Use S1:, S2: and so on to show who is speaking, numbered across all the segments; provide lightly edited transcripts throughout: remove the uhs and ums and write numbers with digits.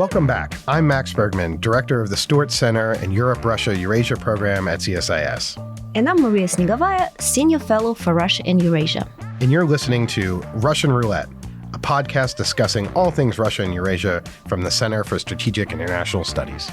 S1: Welcome back. I'm Max Bergman, director of the Stewart Center and Europe-Russia-Eurasia program at CSIS.
S2: And I'm Maria Snegovaya, senior fellow for Russia and Eurasia.
S1: And you're listening to Russian Roulette, a podcast discussing all things Russia and Eurasia from the Center for Strategic International Studies.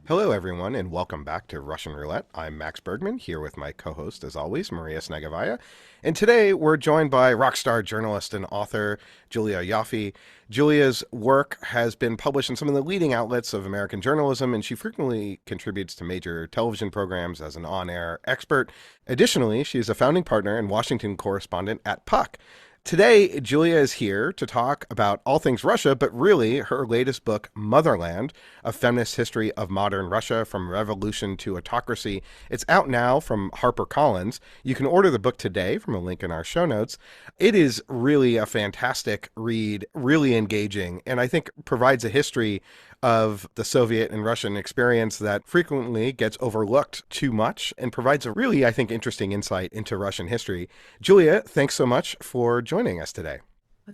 S1: Hello, everyone, and welcome back to Russian Roulette. I'm Max Bergman, here with my co-host, as always, Maria Snegovaya. And today we're joined by rock star journalist and author Julia Ioffe. Julia's work has been published in some of the leading outlets of American journalism, and she frequently contributes to major television programs as an on-air expert. Additionally, she is a founding partner and Washington correspondent at Puck. Today, Julia is here to talk about all things Russia, but really her latest book, Motherland, A Feminist History of Modern Russia from Revolution to Autocracy. It's out now from HarperCollins. You can order the book today from a link in our show notes. It is really a fantastic read, really engaging, and I think provides a history of the Soviet and Russian experience that frequently gets overlooked too much and provides a really, I think, interesting insight into Russian history. Julia, thanks so much for joining us today.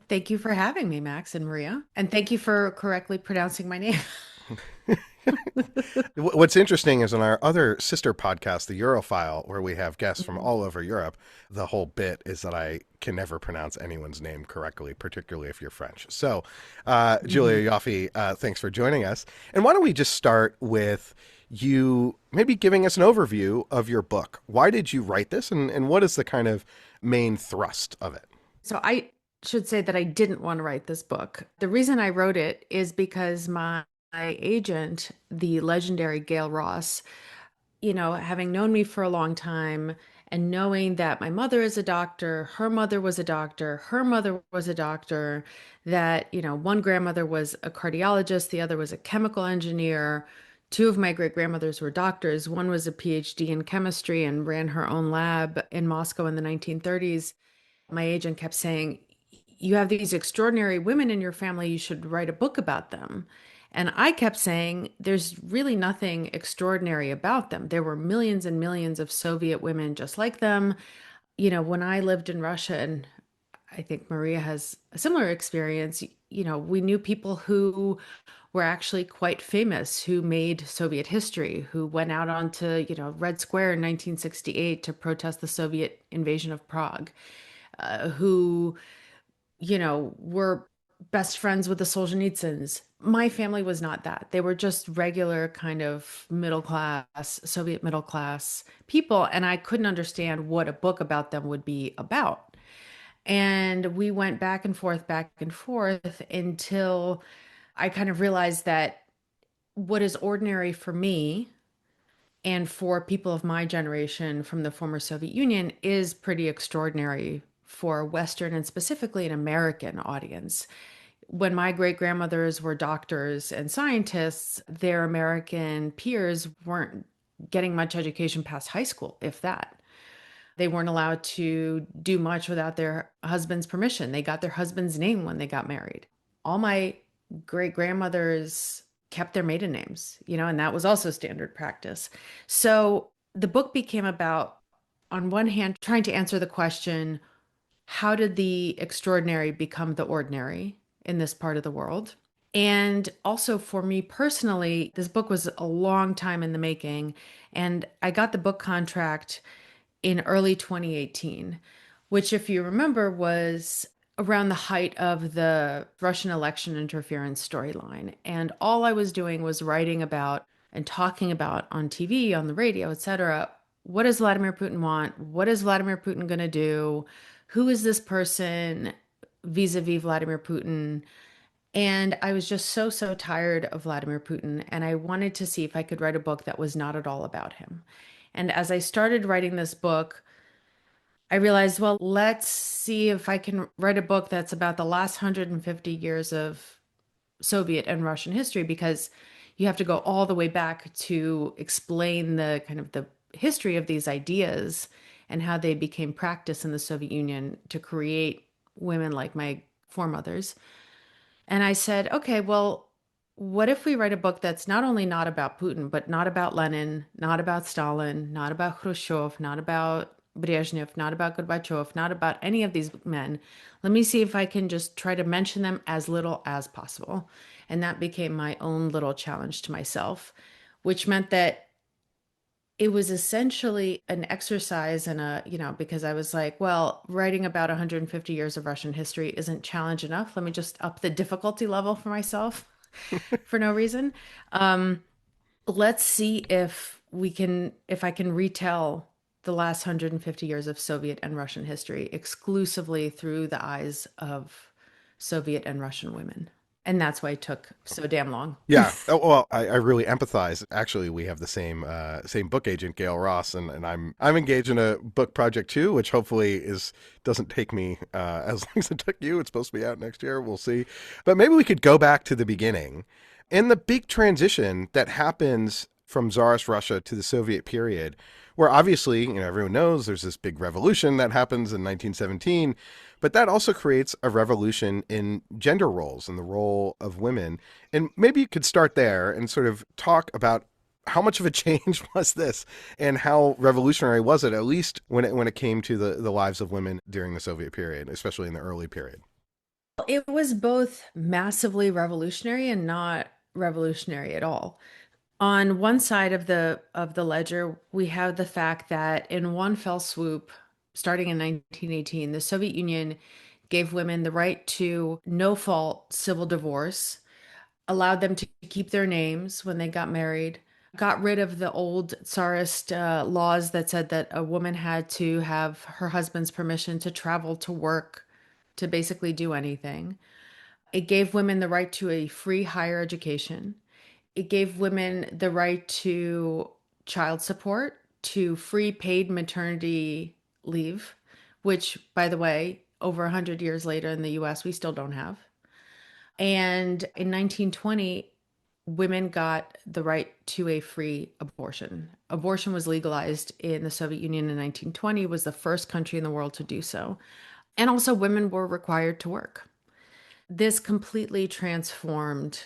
S3: Thank you for having me, Max and Maria. And thank you for correctly pronouncing my name.
S1: What's interesting is in our other sister podcast, the Europhile, where we have guests from all over Europe, the whole bit is that I can never pronounce anyone's name correctly, particularly if you're French. So, Julia Ioffe, thanks for joining us. And why don't we just start with you maybe giving us an overview of your book. Why did you write this, and what is the kind of main thrust of it?
S3: So I should say that I didn't want to write this book. The reason I wrote it is because my agent, the legendary Gail Ross, having known me for a long time and knowing that my mother is a doctor, her mother was a doctor, her mother was a doctor, that, one grandmother was a cardiologist, the other was a chemical engineer. Two of my great-grandmothers were doctors. One was a PhD in chemistry and ran her own lab in Moscow in the 1930s. My agent kept saying, you have these extraordinary women in your family, you should write a book about them. And I kept saying, there's really nothing extraordinary about them. There were millions and millions of Soviet women just like them. When I lived in Russia, and I think Maria has a similar experience, we knew people who were actually quite famous, who made Soviet history, who went out onto, Red Square in 1968 to protest the Soviet invasion of Prague, who, were best friends with the Solzhenitsyns. My family was not that. They were just regular kind of middle class, Soviet middle class people. And I couldn't understand what a book about them would be about. And we went back and forth until I kind of realized that what is ordinary for me and for people of my generation from the former Soviet Union is pretty extraordinary for a Western and specifically an American audience. When my great-grandmothers were doctors and scientists, their American peers weren't getting much education past high school, if that. They weren't allowed to do much without their husband's permission. They got their husband's name when they got married. All my great-grandmothers kept their maiden names, and that was also standard practice. So the book became about, on one hand, trying to answer the question, how did the extraordinary become the ordinary in this part of the world? And also for me personally, this book was a long time in the making, and I got the book contract in early 2018, which, if you remember, was around the height of the Russian election interference storyline. And all I was doing was writing about and talking about on TV, on the radio, etc. What does Vladimir Putin want? What is Vladimir Putin going to do? Who is this person vis-a-vis Vladimir Putin? And I was just so tired of Vladimir Putin. And I wanted to see if I could write a book that was not at all about him. And as I started writing this book, I realized, well, let's see if I can write a book that's about the last 150 years of Soviet and Russian history, because you have to go all the way back to explain the kind of the history of these ideas and how they became practiced in the Soviet Union to create women like my foremothers. And I said, okay, well, what if we write a book that's not only not about Putin, but not about Lenin, not about Stalin, not about Khrushchev, not about Brezhnev, not about Gorbachev, not about any of these men? Let me see if I can just try to mention them as little as possible. And that became my own little challenge to myself, which meant that it was essentially an exercise and because I was like, well, writing about 150 years of Russian history isn't challenge enough. Let me just up the difficulty level for myself for no reason. Um, let's see if I can retell the last 150 years of Soviet and Russian history exclusively through the eyes of Soviet and Russian women. And that's why it took so damn long.
S1: Yeah. Oh, well, I really empathize. Actually, we have the same book agent, Gail Ross, and I'm engaged in a book project too, which hopefully is doesn't take me as long as it took you. It's supposed to be out next year. We'll see. But maybe we could go back to the beginning, in the big transition that happens from Tsarist Russia to the Soviet period, where obviously, everyone knows there's this big revolution that happens in 1917, but that also creates a revolution in gender roles and the role of women. And maybe you could start there and sort of talk about how much of a change was this and how revolutionary was it, at least when it came to the lives of women during the Soviet period, especially in the early period.
S3: It was both massively revolutionary and not revolutionary at all. On one side of the ledger, we have the fact that in one fell swoop, starting in 1918, the Soviet Union gave women the right to no fault civil divorce, allowed them to keep their names when they got married, got rid of the old Tsarist laws that said that a woman had to have her husband's permission to travel to work, to basically do anything. It gave women the right to a free higher education. It gave women the right to child support, to free paid maternity leave, which, by the way, over 100 years later in the US, we still don't have. And in 1920, women got the right to a free abortion. Abortion was legalized in the Soviet Union in 1920, was the first country in the world to do so. And also women were required to work. This completely transformed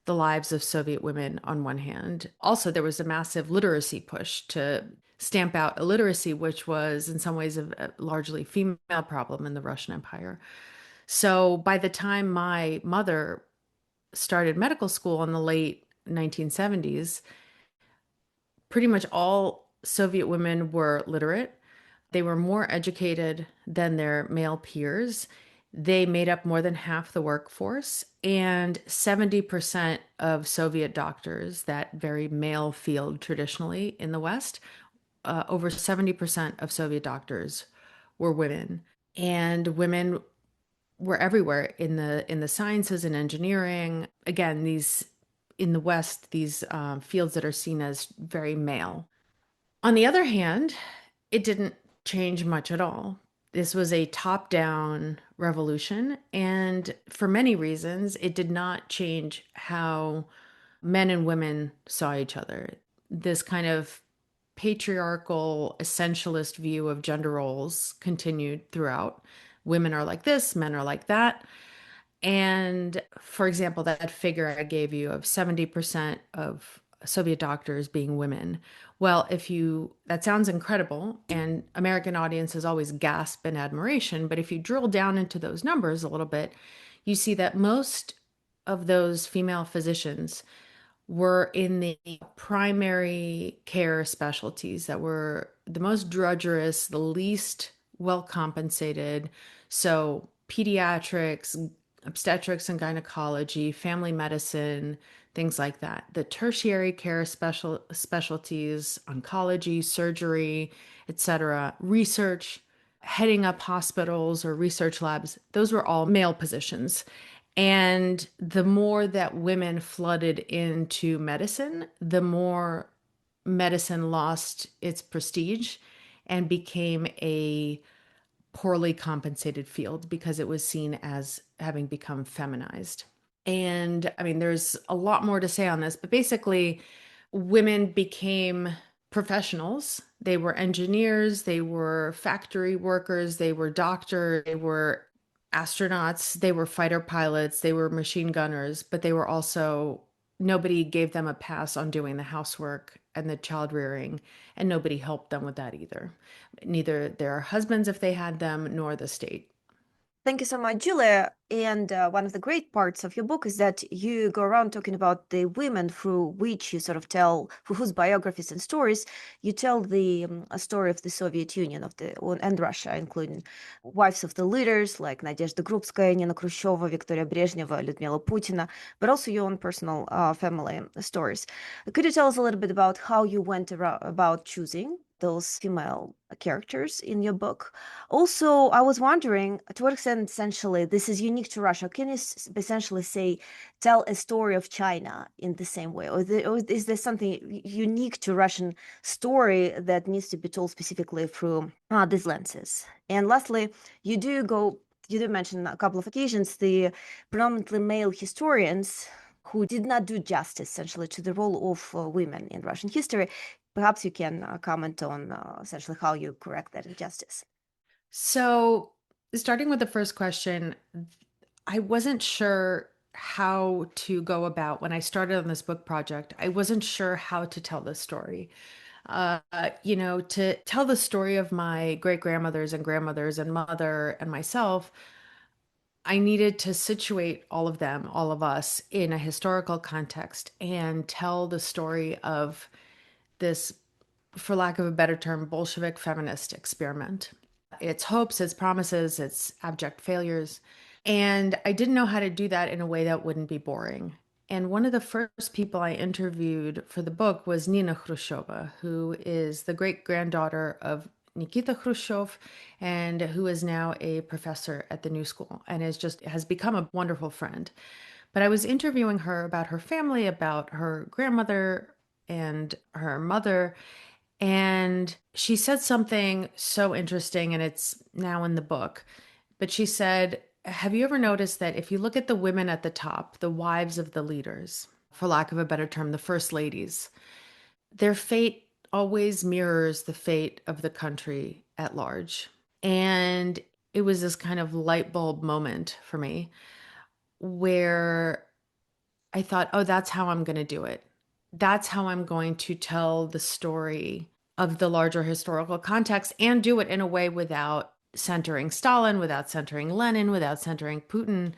S3: the lives of Soviet women on one hand. Also, there was a massive literacy push to stamp out illiteracy, which was in some ways a largely female problem in the Russian Empire. So by the time my mother started medical school in the late 1970s, pretty much all Soviet women were literate. They were more educated than their male peers. They made up more than half the workforce, and 70% of Soviet doctors, that very male field traditionally in the West, over 70% of Soviet doctors were women. And women were everywhere in the sciences and engineering. Again, these in the West, these fields that are seen as very male. On the other hand, it didn't change much at all. This was a top down revolution. And for many reasons, it did not change how men and women saw each other. This kind of patriarchal, essentialist view of gender roles continued throughout. Women are like this, men are like that. And for example, that figure I gave you of 70% of Soviet doctors being women. Well, that sounds incredible, and American audiences always gasp in admiration. But if you drill down into those numbers a little bit, you see that most of those female physicians were in the primary care specialties that were the most drudgerous, the least well compensated. So, pediatrics, obstetrics and gynecology, family medicine, things like that. The tertiary care specialties, oncology, surgery, etc., research, heading up hospitals or research labs, those were all male positions. And the more that women flooded into medicine, the more medicine lost its prestige and became a poorly compensated field because it was seen as having become feminized. And I mean, there's a lot more to say on this, but basically, women became professionals. They were engineers, they were factory workers, they were doctors, they were astronauts, they were fighter pilots, they were machine gunners, but they were also, nobody gave them a pass on doing the housework and the child rearing, and nobody helped them with that either. Neither their husbands, if they had them, nor the state.
S2: Thank you so much, Julia. And one of the great parts of your book is that you go around talking about the women through which you sort of tell, through whose biographies and stories you tell the a story of the Soviet Union and Russia, including wives of the leaders like Nadezhda Krupskaya, Nina Khrushcheva, Victoria Brezhneva, Lyudmila Putina, but also your own personal family stories. Could you tell us a little bit about how you went about choosing those female characters in your book? Also, I was wondering to what extent essentially this is unique to Russia. Can you essentially say, tell a story of China in the same way? Or is there something unique to Russian story that needs to be told specifically through these lenses? And lastly, you do mention a couple of occasions the predominantly male historians who did not do justice essentially to the role of women in Russian history. Perhaps you can comment on essentially how you correct that injustice.
S3: So, starting with the first question, I wasn't sure how to go about when I started on this book project. I wasn't sure how to tell this story. To tell the story of my great grandmothers and grandmothers and mother and myself, I needed to situate all of them, all of us, in a historical context and tell the story of this, for lack of a better term, Bolshevik feminist experiment. Its hopes, its promises, its abject failures. And I didn't know how to do that in a way that wouldn't be boring. And one of the first people I interviewed for the book was Nina Khrushcheva, who is the great granddaughter of Nikita Khrushchev and who is now a professor at the New School and has become a wonderful friend. But I was interviewing her about her family, about her grandmother and her mother, and she said something so interesting, and it's now in the book. But she said, have you ever noticed that if you look at the women at the top, the wives of the leaders, for lack of a better term, the first ladies, their fate always mirrors the fate of the country at large. And it was this kind of light bulb moment for me where I thought, oh, that's how I'm going to do it. That's how I'm going to tell the story of the larger historical context and do it in a way without centering Stalin, without centering Lenin, without centering Putin.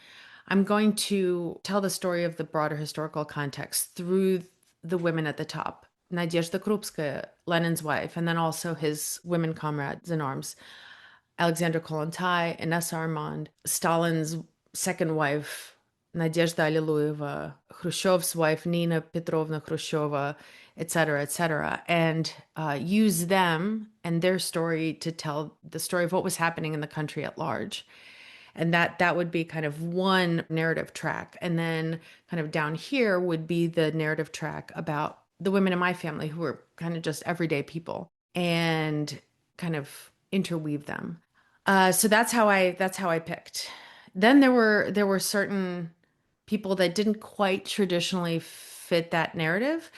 S3: I'm going to tell the story of the broader historical context through the women at the top. Nadezhda Krupskaya, Lenin's wife, and then also his women comrades in arms. Alexandra Kollontai, Inessa Armand, Stalin's second wife, Nadezhda Alliluyeva, Khrushchev's wife, Nina Petrovna Khrushcheva, et cetera, and use them and their story to tell the story of what was happening in the country at large. And that would be kind of one narrative track. And then kind of down here would be the narrative track about the women in my family who were kind of just everyday people and kind of interweave them. So that's how I picked. Then there were certain people that didn't quite traditionally fit that narrative.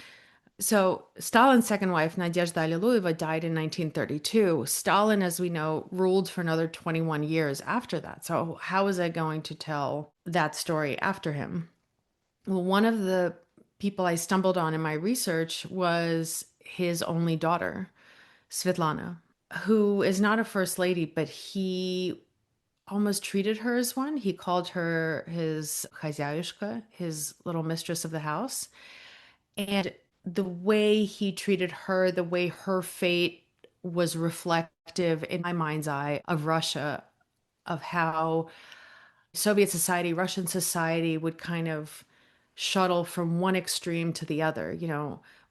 S3: So Stalin's second wife, Nadezhda Alliluyeva, died in 1932. Stalin, as we know, ruled for another 21 years after that. So how was I going to tell that story after him? Well, one of the people I stumbled on in my research was his only daughter, Svetlana, who is not a first lady, but he almost treated her as one. He called her his хозяюшка, his little mistress of the house. And the way he treated her, the way her fate was reflective in my mind's eye of Russia, of how Soviet society, Russian society would kind of shuttle from one extreme to the other.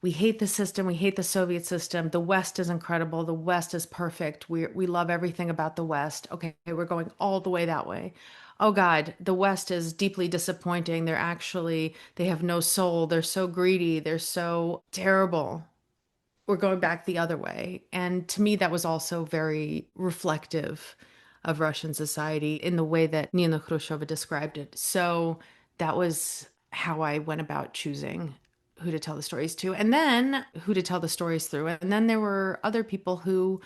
S3: We hate the system, we hate the Soviet system. The West is incredible, the West is perfect. We love everything about the West. Okay, we're going all the way that way. Oh God, the West is deeply disappointing. They have no soul. They're so greedy. They're so terrible. We're going back the other way. And to me, that was also very reflective of Russian society in the way that Nina Khrushcheva described it. So that was how I went about choosing who to tell the stories to, and then who to tell the stories through. And then there were other people who,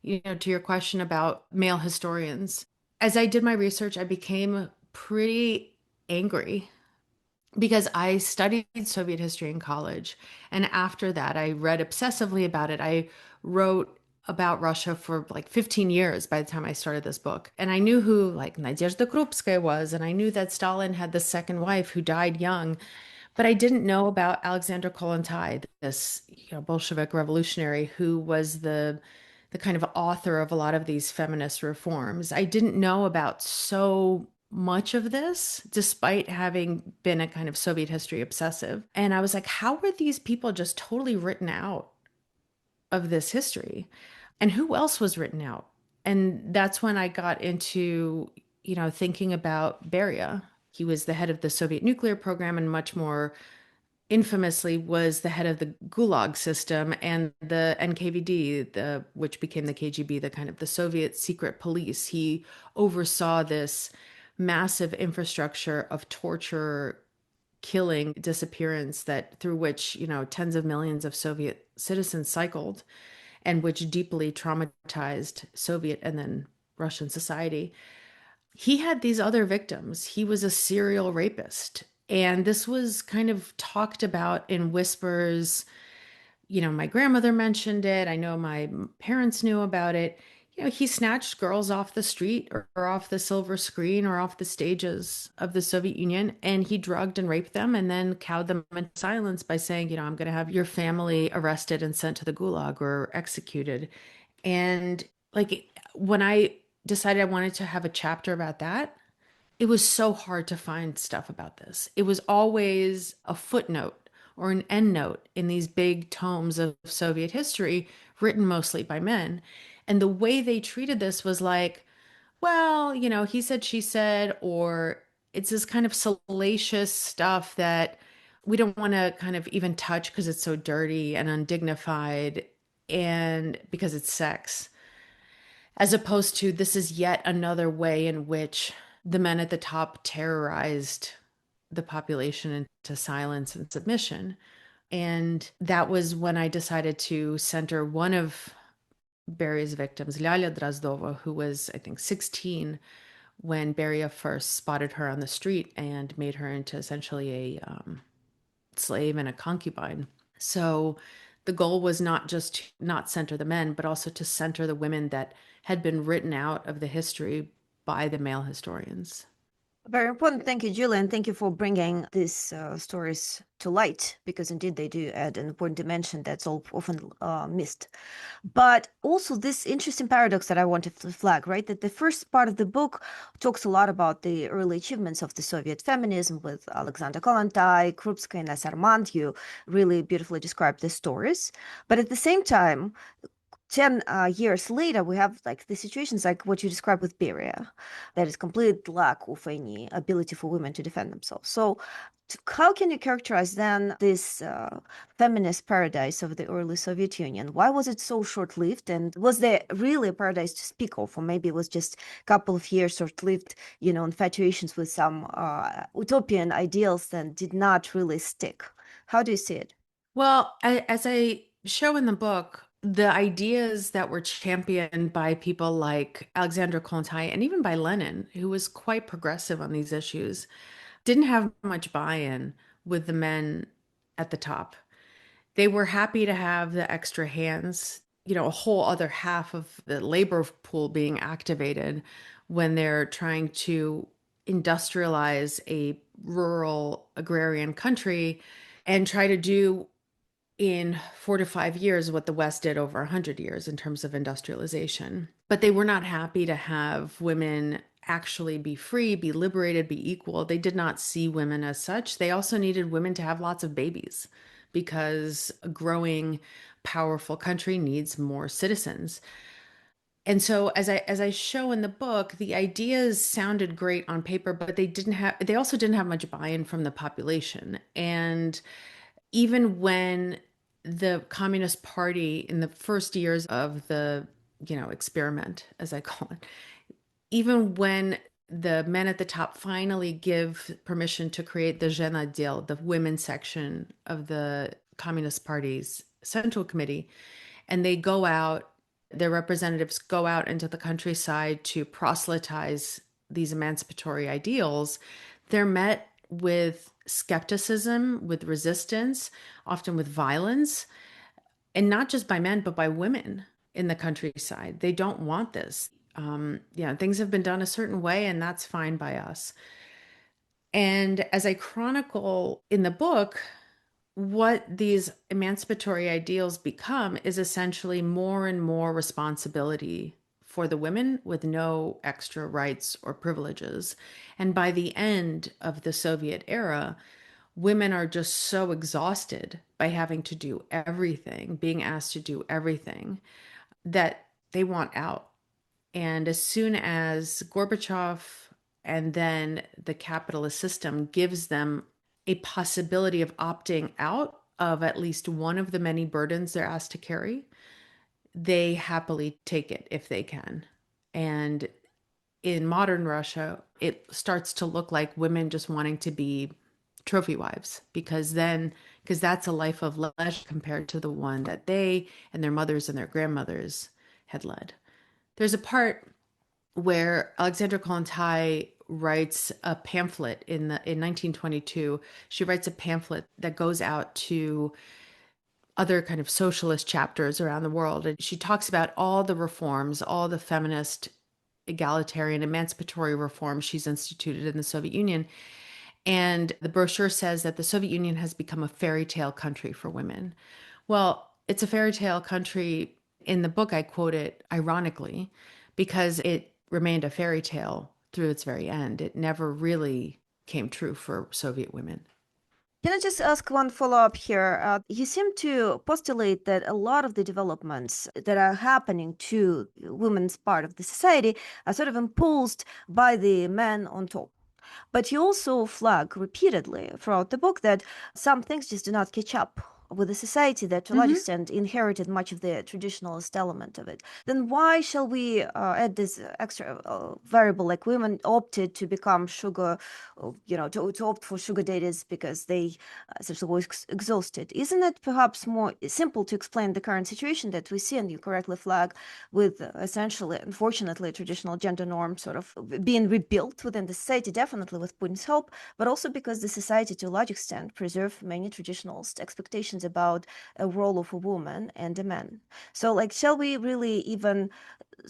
S3: to your question about male historians, as I did my research, I became pretty angry because I studied Soviet history in college. And after that, I read obsessively about it. I wrote about Russia for like 15 years by the time I started this book. And I knew who like Nadezhda Krupskaya was, and I knew that Stalin had the second wife who died young. But I didn't know about Alexander Kollontai, this Bolshevik revolutionary who was the kind of author of a lot of these feminist reforms. I didn't know about so much of this, despite having been a kind of Soviet history obsessive. And I was like, how were these people just totally written out of this history? And who else was written out? And that's when I got into, thinking about Beria. He was the head of the Soviet nuclear program and much more infamously was the head of the Gulag system and the NKVD, which became the KGB, the kind of the Soviet secret police. He oversaw this massive infrastructure of torture, killing, disappearance that through which, tens of millions of Soviet citizens cycled and which deeply traumatized Soviet and then Russian society. He had these other victims. He was a serial rapist. And this was kind of talked about in whispers. My grandmother mentioned it. I know my parents knew about it. He snatched girls off the street or off the silver screen or off the stages of the Soviet Union, and he drugged and raped them and then cowed them into silence by saying, I'm going to have your family arrested and sent to the gulag or executed. And like when I decided I wanted to have a chapter about that, it was so hard to find stuff about this. It was always a footnote or an endnote in these big tomes of Soviet history written mostly by men. And the way they treated this was like, well, he said, she said, or it's this kind of salacious stuff that we don't want to kind of even touch because it's so dirty and undignified and because it's sex, as opposed to this is yet another way in which the men at the top terrorized the population into silence and submission. And that was when I decided to center one of Beria's victims, Lyalia Drazdova, who was, I think, 16 when Beria first spotted her on the street and made her into essentially a slave and a concubine. So the goal was not just to not center the men, but also to center the women that had been written out of the history by the male historians.
S2: Very important. Thank you, Julia, and thank you for bringing these stories to light, because indeed they do add an important dimension that's often missed. But also this interesting paradox that I wanted to flag, right? That the first part of the book talks a lot about the early achievements of the Soviet feminism with Alexander Kollontai, Krupskaya, and Armand. You really beautifully described the stories. But at the same time, 10 years later, we have like the situations like what you described with Beria, that is complete lack of any ability for women to defend themselves. So how can you characterize then this feminist paradise of the early Soviet Union? Why was it so short-lived? And was there really a paradise to speak of? Or maybe it was just a couple of years short-lived, infatuations with some utopian ideals that did not really stick. How do you see it?
S3: Well, as I show in the book, the ideas that were championed by people like Alexander Kollontai and even by Lenin, who was quite progressive on these issues, didn't have much buy-in with the men at the top. They were happy to have the extra hands, a whole other half of the labor pool being activated when they're trying to industrialize a rural agrarian country and try to do in 4 to 5 years what the West did over 100 years in terms of industrialization. But they were not happy to have women actually be free, be liberated, be equal. They did not see women as such. They also needed women to have lots of babies because a growing, powerful country needs more citizens. And so as I show in the book, the ideas sounded great on paper, but they also didn't have much buy-in from the population. And even when the Communist Party in the first years of the, experiment, as I call it, even when the men at the top finally give permission to create the Zhenadel, the women's section of the Communist Party's Central Committee, and they go out Their representatives go out into the countryside to proselytize these emancipatory ideals. They're met with skepticism, with resistance, often with violence, and not just by men, but by women in the countryside. They don't want this. Things have been done a certain way, and that's fine by us. And as I chronicle in the book, what these emancipatory ideals become is essentially more and more responsibility for the women with no extra rights or privileges. And by the end of the Soviet era, women are just so exhausted by having to do everything, being asked to do everything, that they want out. And as soon as Gorbachev and then the capitalist system gives them a possibility of opting out of at least one of the many burdens they're asked to carry, they happily take it if they can. And in modern Russia, it starts to look like women just wanting to be trophy wives, because that's a life of leisure compared to the one that they and their mothers and their grandmothers had led. There's a part where Alexandra Kollontai writes a pamphlet in 1922. She writes a pamphlet that goes out to other kind of socialist chapters around the world, and she talks about all the reforms, all the feminist, egalitarian, emancipatory reforms she's instituted in the Soviet Union. And the brochure says that the Soviet Union has become a fairy tale country for women. Well, it's a fairy tale country. In the book, I quote it ironically because it remained a fairy tale through its very end. It never really came true for Soviet women.
S2: Can I just ask one follow-up here? You seem to postulate that a lot of the developments that are happening to women's part of the society are sort of imposed by the men on top. But you also flag repeatedly throughout the book that some things just do not catch up with a society that to a large extent inherited much of the traditionalist element of it. Then why shall we add this extra variable, like women opted to become sugar, to opt for sugar daddies because they essentially were exhausted? Isn't it perhaps more simple to explain the current situation that we see, and you correctly flag, with essentially, unfortunately, traditional gender norms sort of being rebuilt within the society, definitely with Putin's help, but also because the society to a large extent preserved many traditionalist expectations about a role of a woman and a man. So, like, shall we really even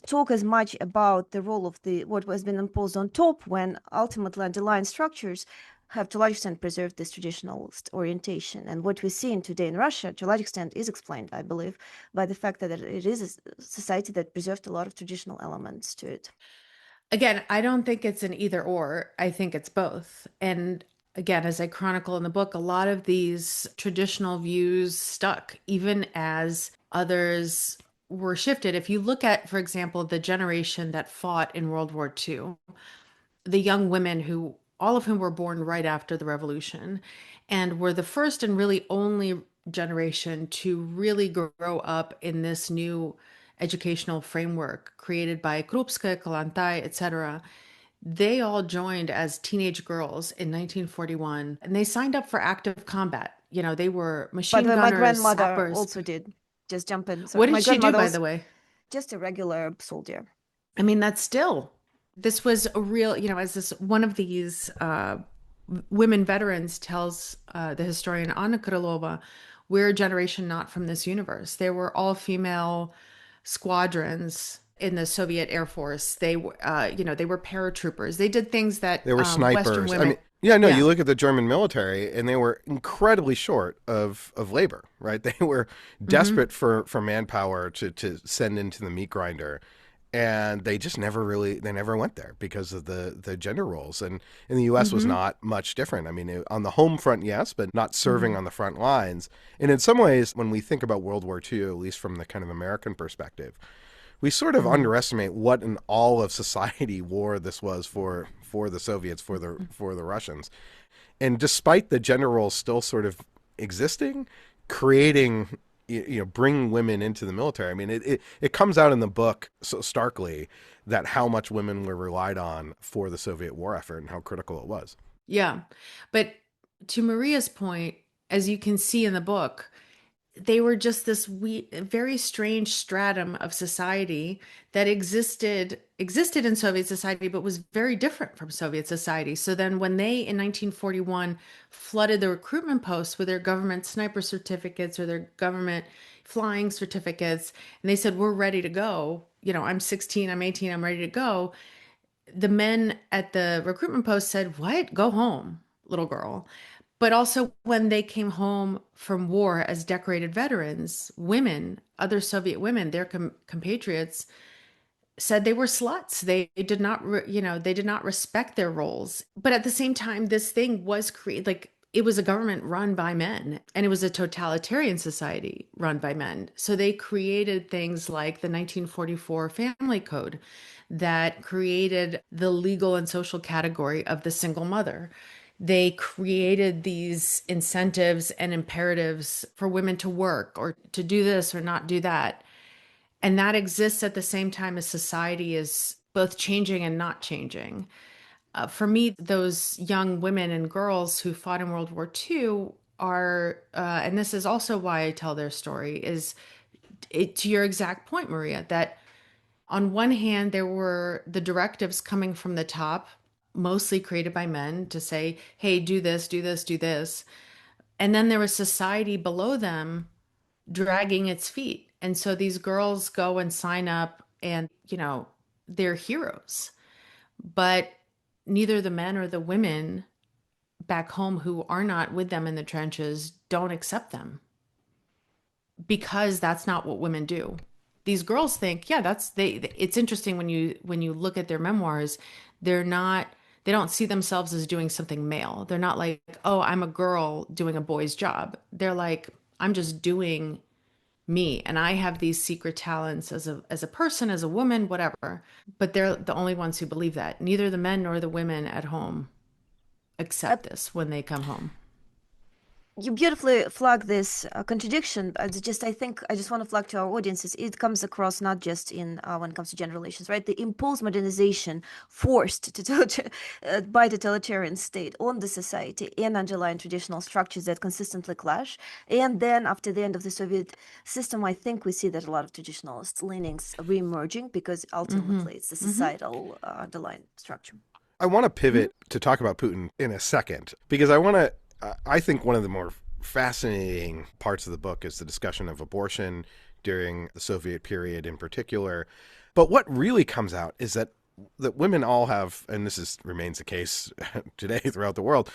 S2: talk as much about the role of what has been imposed on top, when ultimately underlying structures have to a large extent preserved this traditionalist orientation? And what we're seeing today in Russia, to a large extent, is explained, I believe, by the fact that it is a society that preserved a lot of traditional elements to it.
S3: Again, I don't think it's an either or. I think it's both. And again, as I chronicle in the book, a lot of these traditional views stuck, even as others were shifted. If you look at, for example, the generation that fought in World War II, the young women who, all of whom were born right after the revolution, and were the first and really only generation to really grow up in this new educational framework created by Krupskaya, Kollontai, etc. They all joined as teenage girls in 1941, and they signed up for active combat. They were
S2: By the
S3: machine
S2: way, my
S3: gunners,
S2: grandmother
S3: sappers.
S2: also did. Just jump in. Sorry.
S3: What
S2: My
S3: did she do,
S2: grandmother
S3: by
S2: was
S3: the way?
S2: just a regular soldier.
S3: I mean, that's still, this was a real, as this one of these women veterans tells the historian Anna Krylova, we're a generation not from this universe. There were all female squadrons in the Soviet Air Force. They were, they were paratroopers. They did things that
S1: They were
S3: Western
S1: snipers. I
S3: women,
S1: mean, yeah, no,
S3: yeah.
S1: you look at the German military and they were incredibly short of labor, right? They were
S3: Hmm.
S1: desperate for manpower to send into the meat grinder. And they just they never went there because of the gender roles. And in the US was
S3: Hmm.
S1: not much different. I mean, on the home front, yes, but not serving
S3: Hmm.
S1: on the front lines. And in some ways, when we think about World War II, at least from the kind of American perspective, we sort of
S3: Hmm.
S1: underestimate what an all of society war this was for the Soviets, for the Russians. And despite the gender roles still sort of existing, creating bringing women into the military. I mean, it comes out in the book so starkly that how much women were relied on for the Soviet war effort and how critical it was.
S3: Yeah. But to Maria's point, as you can see in the book, they were just this very strange stratum of society that existed in Soviet society, but was very different from Soviet society. So then, when they in 1941 flooded the recruitment posts with their government sniper certificates or their government flying certificates, and they said, "We're ready to go." I'm 16, I'm 18, I'm ready to go. The men at the recruitment post said, "What? Go home, little girl." But also, when they came home from war as decorated veterans, women, other Soviet women, their compatriots, said they were sluts. They did not, they did not respect their roles. But at the same time, this thing was created, like it was a government run by men, and it was a totalitarian society run by men. So they created things like the 1944 Family Code that created the legal and social category of the single mother. They created these incentives and imperatives for women to work or to do this or not do that. And that exists at the same time as society is both changing and not changing. For me, those young women and girls who fought in World War II are, and this is also why I tell their story, is to your exact point, Maria, that on one hand, there were the directives coming from the top, mostly created by men, to say, hey, do this, do this, do this. And then there was society below them dragging its feet. And so these girls go and sign up and, they're heroes. But neither the men or the women back home who are not with them in the trenches don't accept them because that's not what women do. These girls think, yeah, that's they it's interesting when you look at their memoirs, they're not they don't see themselves as doing something male. They're not like, "Oh, I'm a girl doing a boy's job." They're like, "I'm just doing me and I have these secret talents as a person, as a woman, whatever." But they're the only ones who believe that. Neither the men nor the women at home accept this when they come home.
S2: You beautifully flag this contradiction. I think I just want to flag to our audiences. It comes across not just in when it comes to gender relations, right? The imposed modernization forced by totalitarian state on the society and underlying traditional structures that consistently clash. And then after the end of the Soviet system, I think we see that a lot of traditionalist leanings re-emerging because
S3: Mm-hmm.
S2: ultimately it's the
S3: Mm-hmm.
S2: societal underlying structure.
S1: I want to
S3: Mm-hmm.
S1: pivot to talk about Putin in a second because I want to. I think one of the more fascinating parts of the book is the discussion of abortion during the Soviet period in particular. But what really comes out is that women all have, and this remains the case today throughout the world,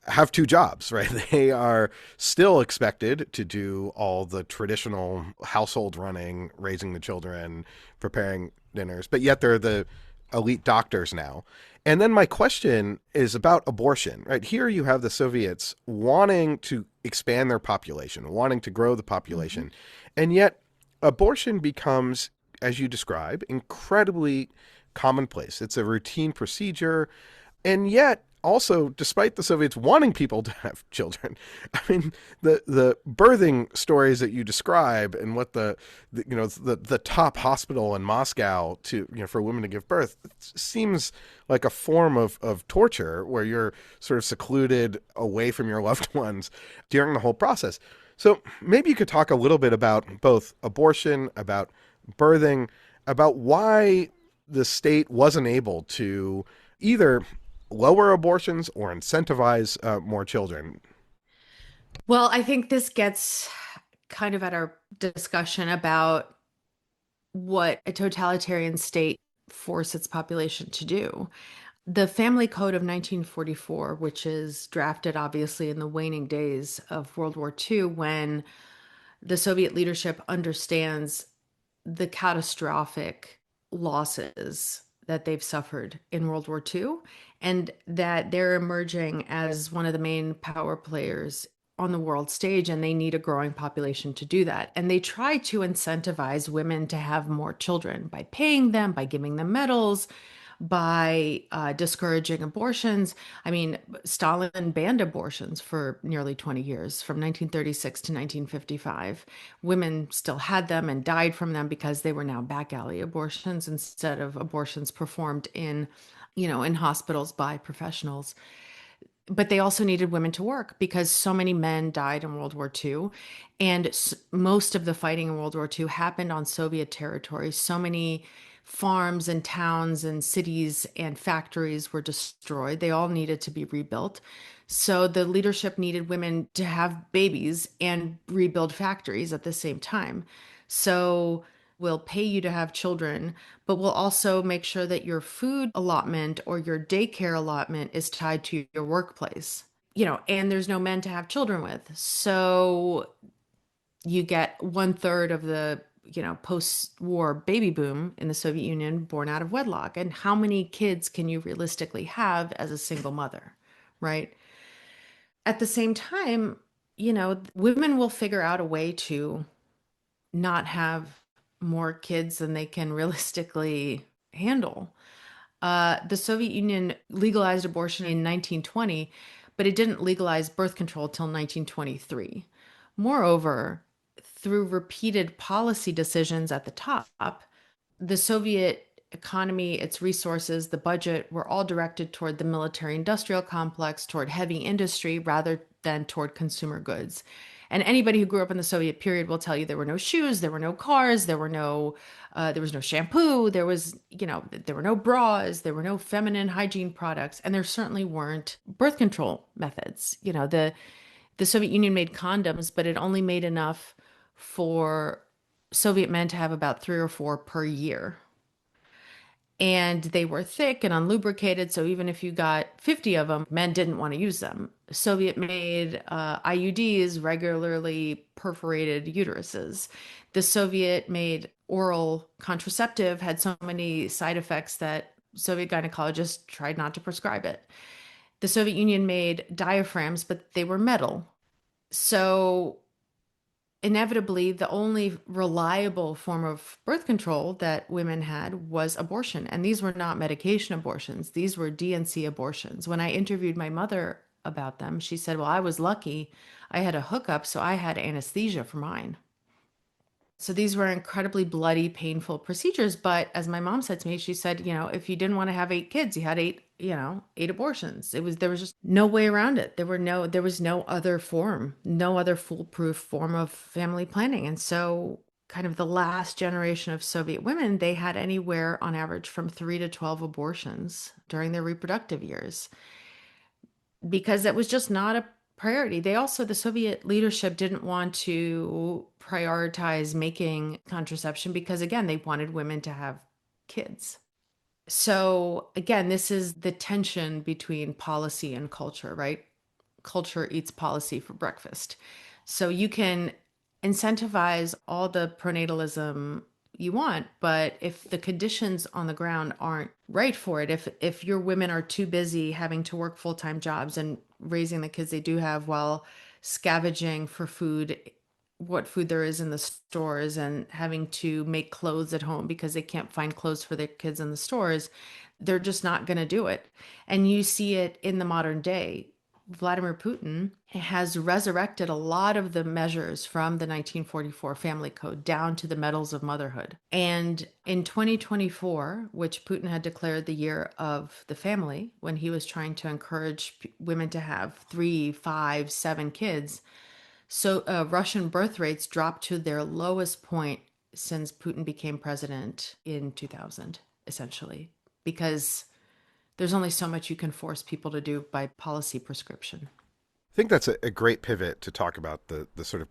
S1: have two jobs, right? They are still expected to do all the traditional household running, raising the children, preparing dinners, but yet they're the elite doctors now. And then my question is about abortion, right? Here you have the Soviets wanting to expand their population, wanting to grow the
S3: Mm-hmm.
S1: population, and yet abortion becomes, as you describe, incredibly commonplace. It's a routine procedure. And yet, also, despite the Soviets wanting people to have children, I mean, the birthing stories that you describe and what the top hospital in Moscow to for women to give birth seems like a form of torture where you're sort of secluded away from your loved ones during the whole process. So maybe you could talk a little bit about both abortion, about birthing, about why the state wasn't able to either lower abortions or incentivize more children.
S3: Well, I think this gets kind of at our discussion about what a totalitarian state force its population to do. The Family Code of 1944, which is drafted obviously in the waning days of World War II, when the Soviet leadership understands the catastrophic losses that they've suffered in World War II and that they're emerging as one of the main power players on the world stage, and they need a growing population to do that. And they try to incentivize women to have more children by paying them, by giving them medals, by discouraging abortions. I mean, Stalin banned abortions for nearly 20 years, from 1936 to 1955. Women still had them and died from them because they were now back alley abortions instead of abortions performed in hospitals by professionals. But they also needed women to work because so many men died in World War II. And most of the fighting in World War II happened on Soviet territory. So many farms and towns and cities and factories were destroyed. They all needed to be rebuilt. So the leadership needed women to have babies and rebuild factories at the same time. So we'll pay you to have children, but we'll also make sure that your food allotment or your daycare allotment is tied to your workplace. And there's no men to have children with. So you get 1/3 of the, post-war baby boom in the Soviet Union born out of wedlock. And how many kids can you realistically have as a single mother, right? At the same time, women will figure out a way to not have more kids than they can realistically handle. The Soviet Union legalized abortion in 1920, but it didn't legalize birth control till 1923. Moreover, through repeated policy decisions at the top, the Soviet economy, its resources, the budget were all directed toward the military industrial complex, toward heavy industry, rather than toward consumer goods. And anybody who grew up in the Soviet period will tell you there were no shoes, there were no cars, there was no shampoo, there were no bras, there were no feminine hygiene products, and there certainly weren't birth control methods. The Soviet Union made condoms, but it only made enough for Soviet men to have about 3 or 4 per year. And they were thick and unlubricated, so even if you got 50 of them, men didn't want to use them. Soviet made IUDs, regularly perforated uteruses. The Soviet made oral contraceptive had so many side effects that Soviet gynecologists tried not to prescribe it. The Soviet Union made diaphragms, but they were metal. So inevitably, the only reliable form of birth control that women had was abortion. And these were not medication abortions, these were DNC abortions. When I interviewed my mother about them, she said, well, I was lucky. I had a hookup, so I had anesthesia for mine. So these were incredibly bloody, painful procedures. But as my mom said to me, she said, if you didn't want to have 8 kids, you had eight abortions. There was just no way around it. There was no other form, no other foolproof form of family planning. And so kind of the last generation of Soviet women, they had anywhere on average from 3 to 12 abortions during their reproductive years because that was just not a priority. The Soviet leadership didn't want to prioritize making contraception because, again, they wanted women to have kids. So, again, this is the tension between policy and culture, right? Culture eats policy for breakfast. So you can incentivize all the pronatalism you want, but if the conditions on the ground aren't right for it, if your women are too busy having to work full-time jobs and raising the kids they do have while scavenging for food, what food there is in the stores, and having to make clothes at home because they can't find clothes for their kids in the stores, they're just not going to do it. And you see it in the modern day. Vladimir Putin has resurrected a lot of the measures from the 1944 Family Code down to the medals of motherhood. And in 2024, which Putin had declared the year of the family, when he was trying to encourage women to have 3, 5, 7 kids, so Russian birth rates dropped to their lowest point since Putin became president in 2000, essentially, because there's only so much you can force people to do by policy prescription.
S1: I think that's a great pivot to talk about the sort of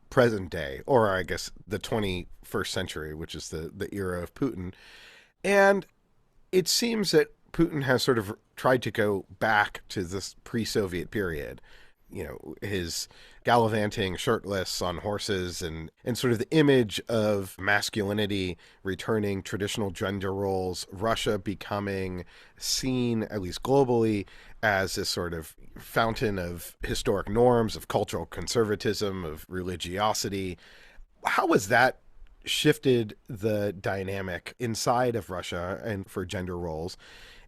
S1: present day, or I guess the 21st century, which is the era of Putin. And it seems that Putin has sort of tried to go back to this pre-Soviet period. His gallivanting shirtless on horses and sort of the image of masculinity returning, traditional gender roles, Russia becoming seen, at least globally, as this sort of fountain of historic norms, of cultural conservatism, of religiosity. How has that shifted the dynamic inside of Russia and for gender roles?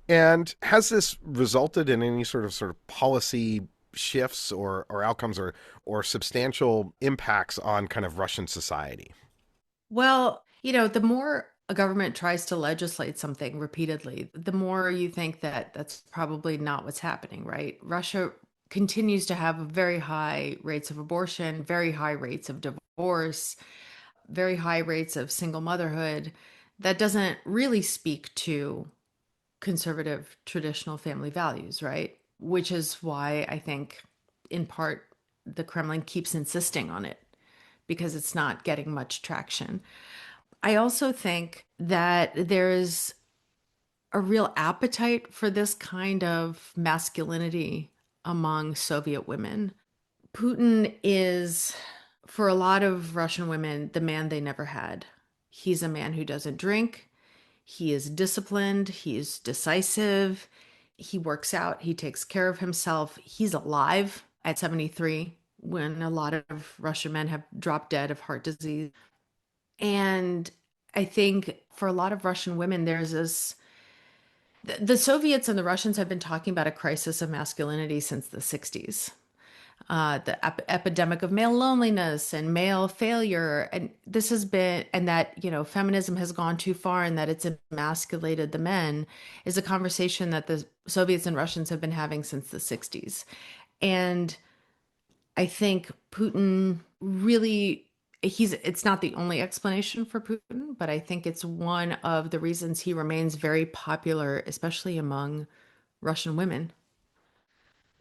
S1: And has this resulted in any sort of policy shifts or outcomes or substantial impacts on kind of Russian society?
S3: Well, the more a government tries to legislate something repeatedly, the more you think that that's probably not what's happening, right? Russia continues to have very high rates of abortion, very high rates of divorce, very high rates of single motherhood. That doesn't really speak to conservative traditional family values, right? Which is why I think, in part, the Kremlin keeps insisting on it because it's not getting much traction. I also think that there's a real appetite for this kind of masculinity among Soviet women. Putin is, for a lot of Russian women, the man they never had. He's a man who doesn't drink. He is disciplined. He's decisive. He works out. He takes care of himself. He's alive at 73 when a lot of Russian men have dropped dead of heart disease. And I think for a lot of Russian women, there's this the Soviets and the Russians have been talking about a crisis of masculinity since the 60s. The epidemic of male loneliness and male failure. And this has been, and that, feminism has gone too far and that it's emasculated the men is a conversation that the Soviets and Russians have been having since the 60s. And I think Putin really, it's not the only explanation for Putin, but I think it's one of the reasons he remains very popular, especially among Russian women.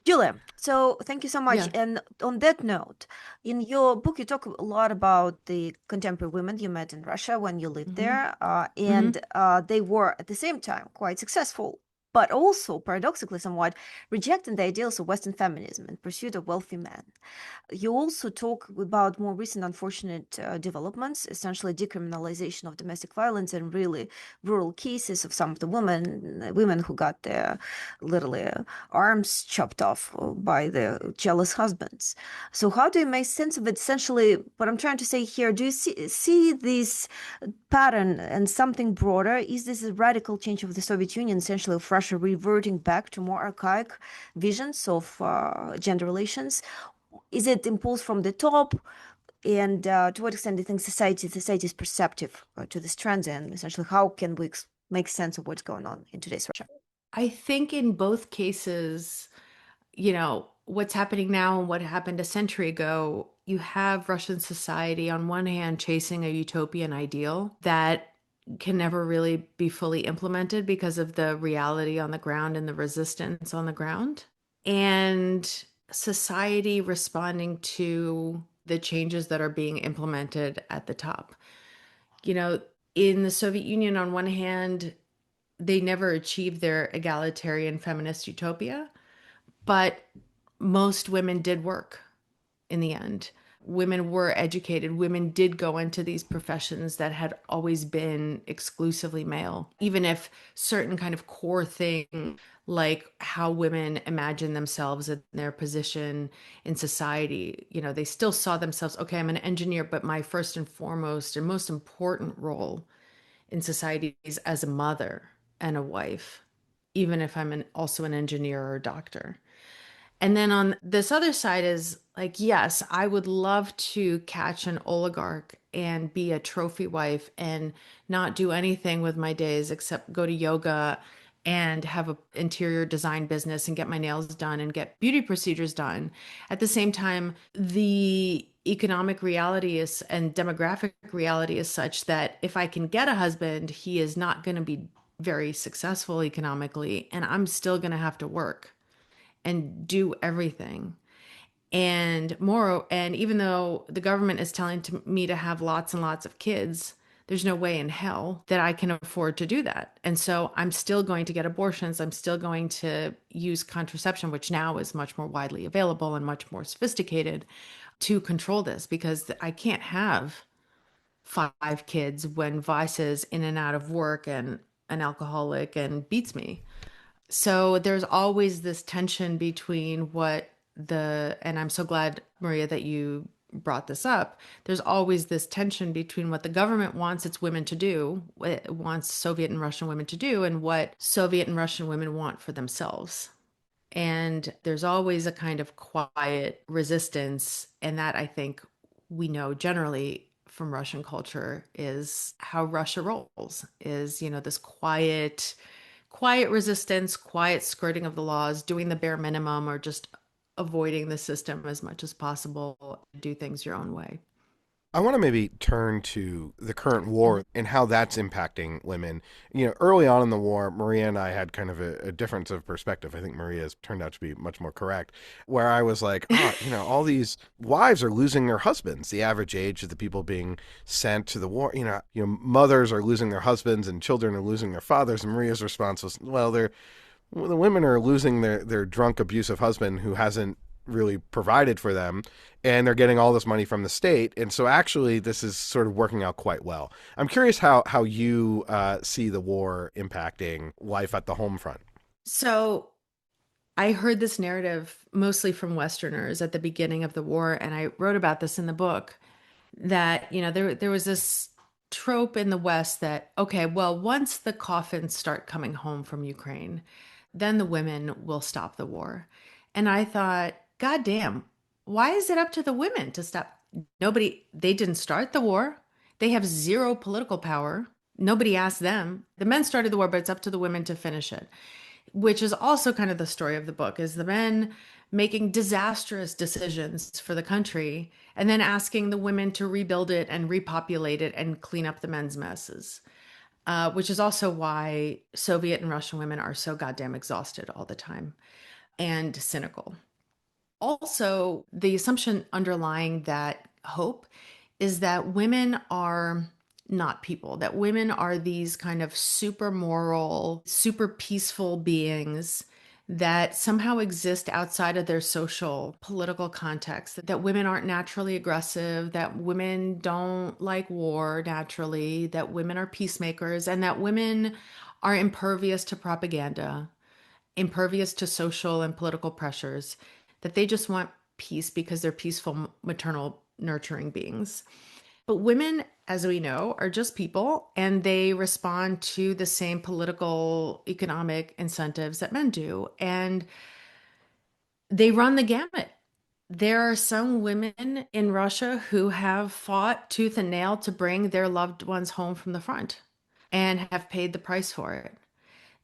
S2: Julia, so thank you so much.
S3: Yeah.
S2: And on that note, in your book, you talk a lot about the contemporary women you met in Russia when you lived
S3: Hmm.
S2: there,
S3: Hmm.
S2: and they were at the same time quite successful, but also paradoxically somewhat rejecting the ideals of Western feminism in pursuit of wealthy men. You also talk about more recent unfortunate developments, essentially decriminalization of domestic violence and really rural cases of some of the women who got their literally arms chopped off by their jealous husbands. So how do you make sense of it? Essentially, what I'm trying to say here, do you see this pattern and something broader? Is this a radical change of the Soviet Union, essentially of Russia reverting back to more archaic visions of gender relations? Is it imposed from the top? And to what extent do you think society is perceptive to this trend? And essentially, how can we make sense of what's going on in today's Russia?
S3: I think in both cases, what's happening now and what happened a century ago, you have Russian society on one hand chasing a utopian ideal that can never really be fully implemented because of the reality on the ground and the resistance on the ground. And society responding to the changes that are being implemented at the top. You know, in the Soviet Union, on one hand, they never achieved their egalitarian feminist utopia, but most women did work in the end. Women were educated. Women did go into these professions that had always been exclusively male, even if certain kind of core thing like how women imagine themselves in their position in society, they still saw themselves, okay, I'm an engineer, but my first and foremost and most important role in society is as a mother and a wife, even if I'm also an engineer or a doctor. And then on this other side is like, yes, I would love to catch an oligarch and be a trophy wife and not do anything with my days except go to yoga and have an interior design business and get my nails done and get beauty procedures done. At the same time, the economic reality is and demographic reality is such that if I can get a husband, he is not going to be very successful economically, and I'm still going to have to work and do everything. And even though the government is telling me to have lots and lots of kids, there's no way in hell that I can afford to do that. And so I'm still going to get abortions. I'm still going to use contraception, which now is much more widely available and much more sophisticated to control this because I can't have 5 kids when Vice is in and out of work and an alcoholic and beats me. So there's always this tension between and I'm so glad, Maria, that you brought this up. There's always this tension between what the government wants its women to do, what it wants Soviet and Russian women to do, and what Soviet and Russian women want for themselves. And there's always a kind of quiet resistance. And that I think we know generally from Russian culture is how Russia rolls, is, this quiet resistance, quiet skirting of the laws, doing the bare minimum, or just avoiding the system as much as possible, do things your own way.
S1: I want to maybe turn to the current war and how that's impacting women. Early on in the war, Maria and I had kind of a difference of perspective. I think Maria's turned out to be much more correct, where I was like, all these wives are losing their husbands. The average age of the people being sent to the war, mothers are losing their husbands and children are losing their fathers. And Maria's response was, the women are losing their drunk, abusive husband who hasn't really provided for them, and they're getting all this money from the state. And so actually this is sort of working out quite well. I'm curious how you see the war impacting life at the home front.
S3: So I heard this narrative mostly from Westerners at the beginning of the war, and I wrote about this in the book, that, there was this trope in the West that, okay, well, once the coffins start coming home from Ukraine, then the women will stop the war. And I thought, God damn, why is it up to the women to stop? They didn't start the war. They have zero political power. Nobody asked them. The men started the war, but it's up to the women to finish it, which is also kind of the story of the book, is the men making disastrous decisions for the country and then asking the women to rebuild it and repopulate it and clean up the men's messes, which is also why Soviet and Russian women are so goddamn exhausted all the time and cynical. Also, the assumption underlying that hope is that women are not people, that women are these kind of super moral, super peaceful beings that somehow exist outside of their social, political context, that women aren't naturally aggressive, that women don't like war naturally, that women are peacemakers, and that women are impervious to propaganda, impervious to social and political pressures, that they just want peace because they're peaceful, maternal, nurturing beings. But women, as we know, are just people, and they respond to the same political, economic incentives that men do. And they run the gamut. There are some women in Russia who have fought tooth and nail to bring their loved ones home from the front and have paid the price for it.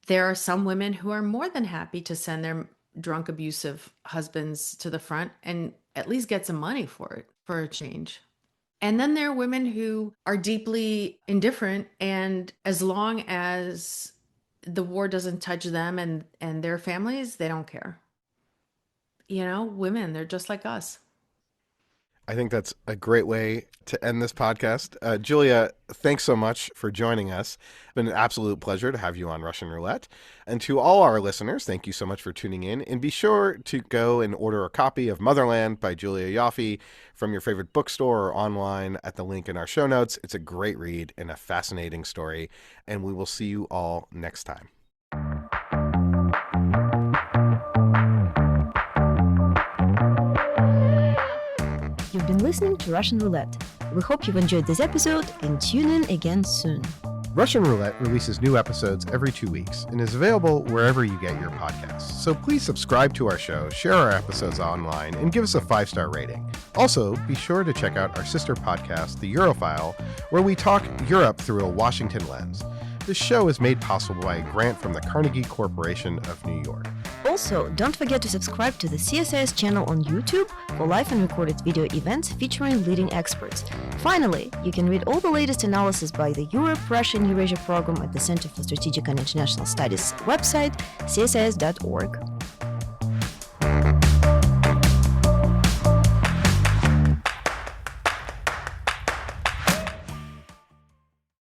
S3: There are some women who are more than happy to send their drunk, abusive husbands to the front and at least get some money for it, for a change. And then there are women who are deeply indifferent, and as long as the war doesn't touch them and their families, they don't care. Women, they're just like us.
S1: I think that's a great way to end this podcast. Julia, thanks so much for joining us. It's been an absolute pleasure to have you on Russian Roulette. And to all our listeners, thank you so much for tuning in. And be sure to go and order a copy of Motherland by Julia Ioffe from your favorite bookstore or online at the link in our show notes. It's a great read and a fascinating story. And we will see you all next time.
S2: You've been listening to Russian Roulette. We hope you've enjoyed this episode and tune in again soon.
S1: Russian Roulette releases new episodes every 2 weeks and is available wherever you get your podcasts. So please subscribe to our show, share our episodes online, and give us a 5-star rating. Also, be sure to check out our sister podcast, The Europhile, where we talk Europe through a Washington lens. This show is made possible by a grant from the Carnegie Corporation of New York.
S2: Also, don't forget to subscribe to the CSIS channel on YouTube for live and recorded video events featuring leading experts. Finally, you can read all the latest analysis by the Europe-Russia and Eurasia program at the Center for Strategic and International Studies website, csis.org.